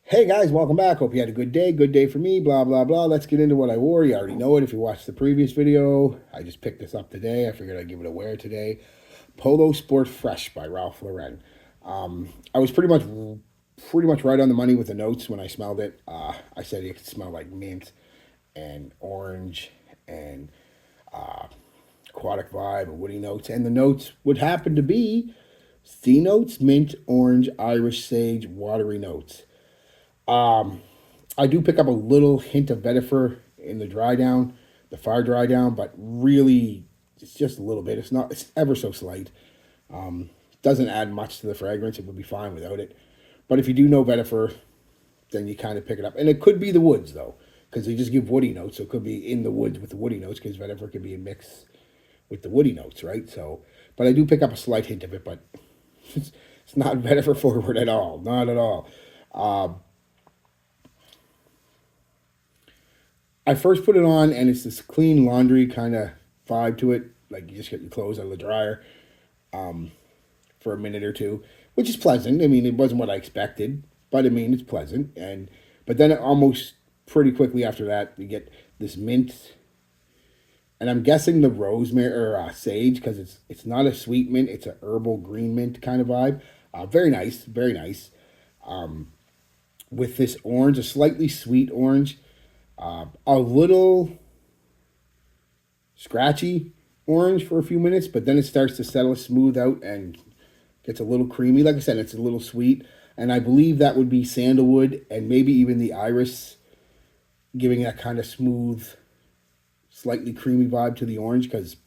Hey guys, welcome back. Hope you had a good day. Good day for me. Blah, blah, blah. Let's get into what I wore. You already know it if you watched the previous video. I just picked this up today. I figured I'd give it a wear today. Polo Sport Fresh by Ralph Lauren. I was pretty much right on the money with the notes when I smelled it. I said it could smell like mint and orange and aquatic vibe and woody notes. And the notes would happen to be sea notes, mint, orange, Irish sage, watery notes. I do pick up a little hint of vetiver in the dry down, the fire dry down, but really it's just a little bit. It's ever so slight. Doesn't add much to the fragrance. It would be fine without it. But if you do know vetiver, then you kind of pick it up. And it could be the woods though, because they just give woody notes. So it could be in the woods with the woody notes because vetiver could be a mix with the woody notes, right? So, but I do pick up a slight hint of it, but it's not vetiver forward at all. Not at all. I first put it on, and it's this clean laundry kind of vibe to it. Like you just get your clothes out of the dryer for a minute or two, which is pleasant. I mean, it wasn't what I expected, but I mean, it's pleasant. But then it almost pretty quickly after that, you get this mint, and I'm guessing the rosemary or sage because it's not a sweet mint. It's a herbal green mint kind of vibe. Very nice, very nice. With this orange, a slightly sweet orange, a little scratchy orange for a few minutes, but then it starts to settle, smooth out, and gets a little creamy. Like I said, it's a little sweet, and I believe that would be sandalwood and maybe even the iris, giving that kind of smooth, slightly creamy vibe to the orange because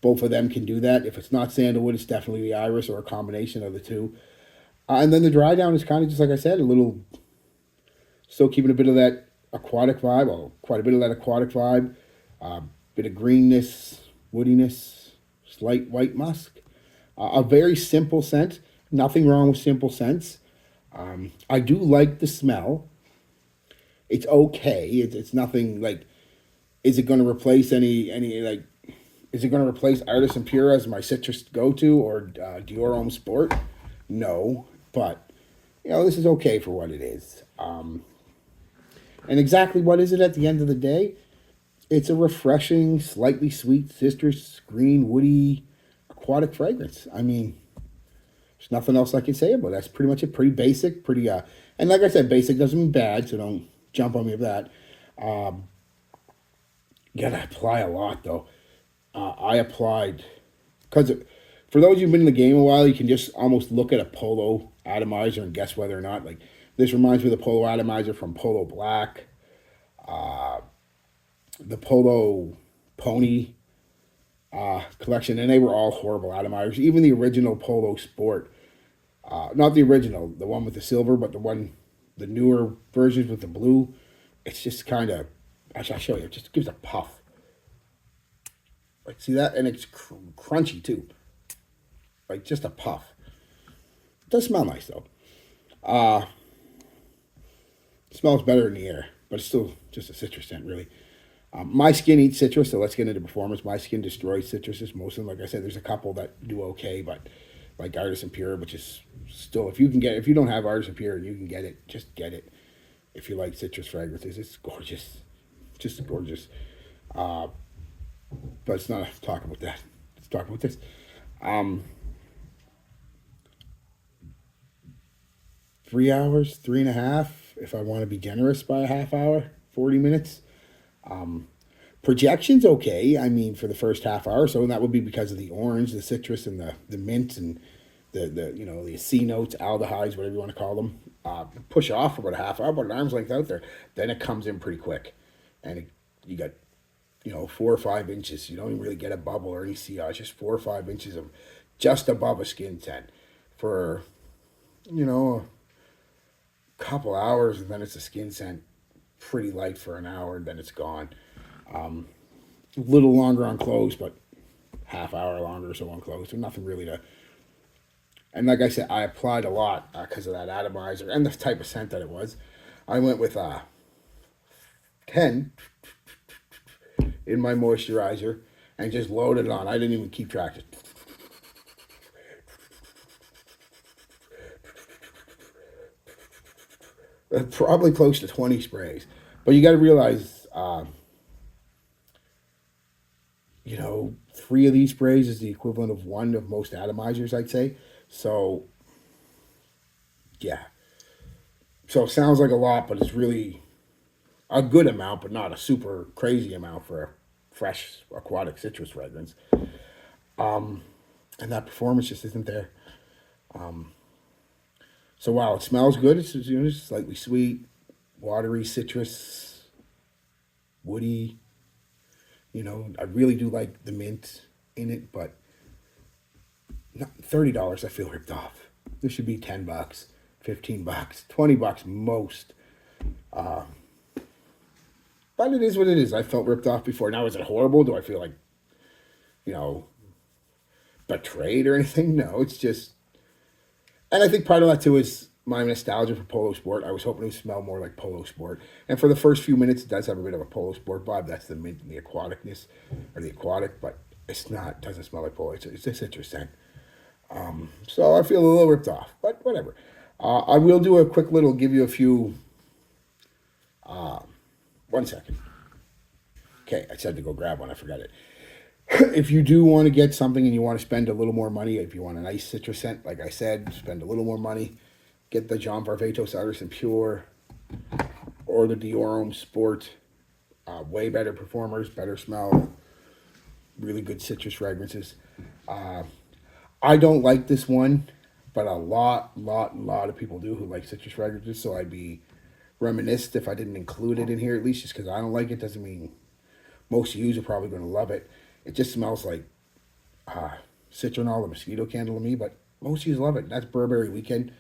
both of them can do that. If it's not sandalwood, it's definitely the iris or a combination of the two. And then the dry down is kind of just like I said, a little, still keeping a bit of that aquatic vibe, or quite a bit of that aquatic vibe, bit of greenness, woodiness, slight white musk. A very simple scent. Nothing wrong with simple scents. I do like the smell. It's okay. It's nothing like. Is it going to replace any like? Is it going to replace Artisan Pure as my citrus go to or Dior Homme Sport? No, but this is okay for what it is. And exactly what is it at the end of the day? It's a refreshing, slightly sweet, citrus, green, woody, aquatic fragrance. I mean, there's nothing else I can say about it. That's pretty much it. Pretty basic, pretty and like I said, basic doesn't mean bad, so don't jump on me with that. You gotta apply a lot though. I applied because for those who've been in the game a while, you can just almost look at a Polo atomizer and guess whether or not like this reminds me of the Polo atomizer from Polo Black, the Polo Pony collection, and they were all horrible atomizers. Even the original Polo Sport, not the original, the one with the silver, but the newer versions with the blue. It's just kind of, I'll show you. It just gives a puff. Like see that, and it's crunchy too. Like just a puff. It does smell nice though. It smells better in the air, but it's still just a citrus scent, really. My skin eats citrus, so let's get into performance. My skin destroys citruses. Most of them, like I said, there's a couple that do okay, but like Artisan Pure, which is still, if you don't have Artisan Pure and you can get it, just get it. If you like citrus fragrances, it's gorgeous, just gorgeous. But it's not talk about that. Let's talk about this. Um, 3 hours, three and a half, if I want to be generous by a half hour, 40 minutes. Projection's okay. I mean, for the first half hour, so that would be because of the orange, the citrus, and the mint, and the C notes, aldehydes, whatever you want to call them. Push off for about a half hour, about an arm's length out there. Then it comes in pretty quick, and you got 4 or 5 inches. You don't even really get a bubble or any sillage. Just 4 or 5 inches of just above a skin scent for a couple hours, and then it's a skin scent, pretty light for an hour, and then it's gone. A little longer on clothes, but half hour longer or so on clothes. So nothing really to. And like I said, I applied a lot because of that atomizer and the type of scent that it was. I went with 10 in my moisturizer and just loaded it on. I didn't even keep track. Probably close to 20 sprays. But you got to realize, three of these sprays is the equivalent of one of most atomizers, I'd say. So, yeah. So it sounds like a lot, but it's really a good amount, but not a super crazy amount for a fresh aquatic citrus fragrance. And that performance just isn't there. So while it smells good, it's slightly sweet, watery, citrus, woody. I really do like the mint in it, but not $30. I feel ripped off. This should be $10, $15, $20 most. But it is what it is. I felt ripped off before. Now, is it horrible? Do I feel like, you know, betrayed or anything? No, it's just. And I think part of that too is my nostalgia for Polo Sport. I was hoping it would smell more like Polo Sport. And for the first few minutes, it does have a bit of a Polo Sport vibe. That's the mint and the aquaticness, or the aquatic, but it's not, doesn't smell like Polo. It's a citrus scent. So I feel a little ripped off, but whatever. I will do a quick little, give you a few. 1 second. Okay, I said to go grab one. I forgot it. If you do want to get something and you want to spend a little more money, if you want a nice citrus scent, like I said, spend a little more money. Get the John Varvatos Artisan Pure or the Dior Sport. Way better performers, better smell, really good citrus fragrances. I don't like this one, but a lot of people do who like citrus fragrances. So I'd be reminisced if I didn't include it in here, at least just because I don't like it doesn't mean most of you are probably going to love it. It just smells like citronal, the mosquito candle to me, but most of you love it. That's Burberry Weekend.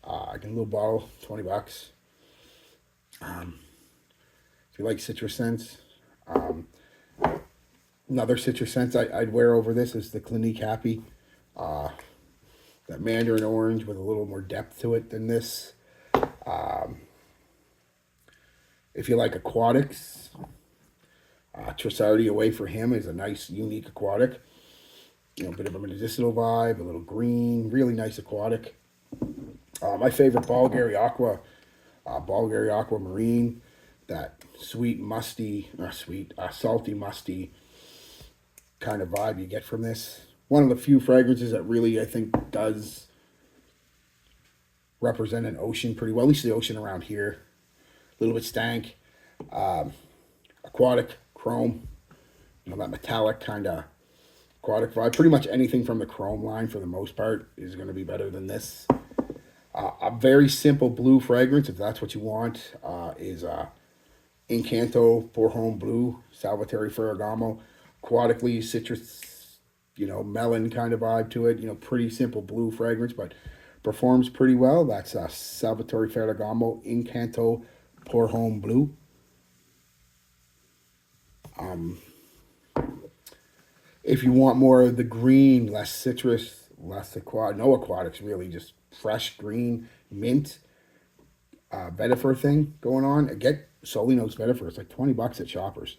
I get a little bottle, $20. If you like citrus scents, another citrus scent I'd wear over this is the Clinique Happy. That mandarin orange with a little more depth to it than this. If you like aquatics, Trissardi Away for Him is a nice, unique aquatic. A bit of a medicinal vibe, a little green, really nice aquatic. My favorite, Bulgari Aqua Marine, that sweet, musty, not sweet, salty, musty kind of vibe you get from this. One of the few fragrances that really, I think, does represent an ocean pretty well, at least the ocean around here. A little bit stank, aquatic, chrome, that metallic kind of aquatic vibe. Pretty much anything from the chrome line, for the most part, is going to be better than this. A very simple blue fragrance, if that's what you want, is Incanto Pour Homme Blue, Salvatore Ferragamo. Aquatically, citrus, melon kind of vibe to it. Pretty simple blue fragrance, but performs pretty well. That's Salvatore Ferragamo Incanto Pour Homme Blue. If you want more of the green, less citrus, less no aquatics really, just fresh green mint vetiver thing going on. Get Solino's vetiver. It's like $20 at Shoppers.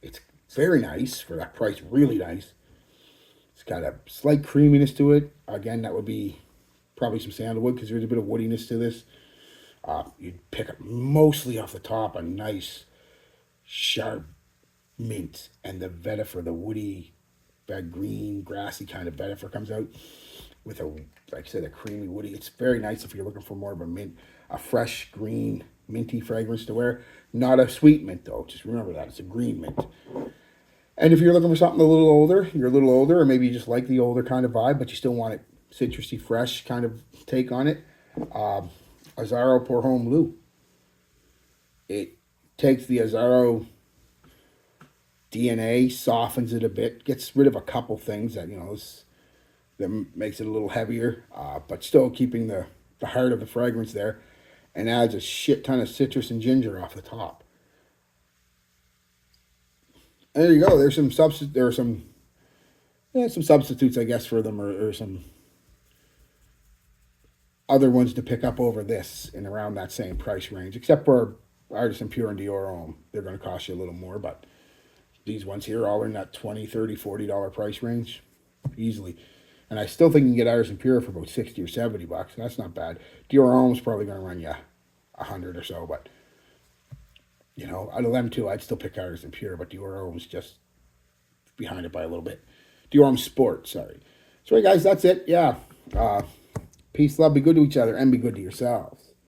It's very nice for that price. Really nice. It's got a slight creaminess to it. Again, that would be probably some sandalwood because there's a bit of woodiness to this. You'd pick up mostly off the top a nice sharp mint, and the vetiver, the woody, that green, grassy kind of vetiver comes out with like I said, a creamy woody. It's very nice if you're looking for more of a mint, a fresh green minty fragrance to wear. Not a sweet mint though. Just remember that it's a green mint. And if you're looking for something a little older, you're a little older, or maybe you just like the older kind of vibe, but you still want it citrusy, fresh kind of take on it. Azzaro Pour Homme Blue. It takes the Azzaro DNA, softens it a bit, gets rid of a couple things that that makes it a little heavier, but still keeping the heart of the fragrance there, and adds a shit ton of citrus and ginger off the top. And there you go. There's some There are some substitutes, I guess, for them, or some other ones to pick up over this in around that same price range, except for Artisan Pure and Dior Homme. They're going to cost you a little more, but these ones here all in that $20, $30, $40 price range easily. And I still think you can get Artisan Pure for about $60 or $70. That's not bad. Dior Homme is probably going to run you 100 or so. But out of them two, I'd still pick Iris and Pure, but Dior's just behind it by a little bit. Dior Sport, sorry. So, hey guys, that's it. Yeah. Peace, love, be good to each other, and be good to yourselves.